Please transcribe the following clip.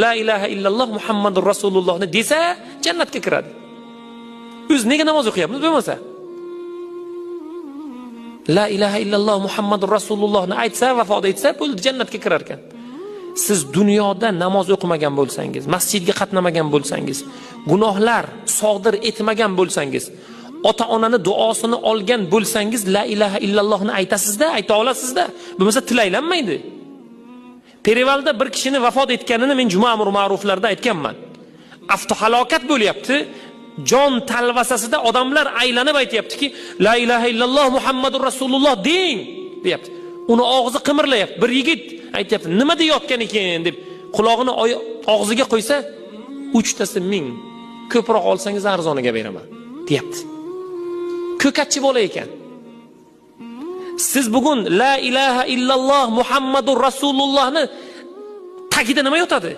La ilaha illalloh Muhammadur Rasulullohni desa, jannatga kiradi. Biz nega namoz o'qiyapmiz bo'lmasa? La ilaha illalloh Muhammadur Rasulullohni aytsa, vafot etsa, bo'ldi, jannatga kirar ekan. Siz dunyoda namoz o'qimagan bo'lsangiz, masjidga qatnamagan bo'lsangiz, gunohlar sodir etmagan bo'lsangiz, ota-onani duosini olgan bo'lsangiz, la ilaha illallohni aytasizda, ayta olasizda. Bo'lmasa tilaylanmaydi. Perivalda bir kishini vafot etganini men juma amr ma'ruflarda aytganman. Avtohalokat bo'lyapti. Jon talvasasida odamlar aylanib aytayaptiki, la ilaha illalloh Muhammadur Rasululloh deng, deyapti. Uni og'zi qimirlayapti. Bir yigit aytayapti, nima deyotgan ekan deb quloqini og'ziga qo'ysa, 3 tasi 1000. Ko'proq olsangiz arzoniga beraman, deyapti. Ko'katchi bola ekan. Siz bugun la ilaha illalloh Muhammadur Rasulullohni tagida nima yotadi?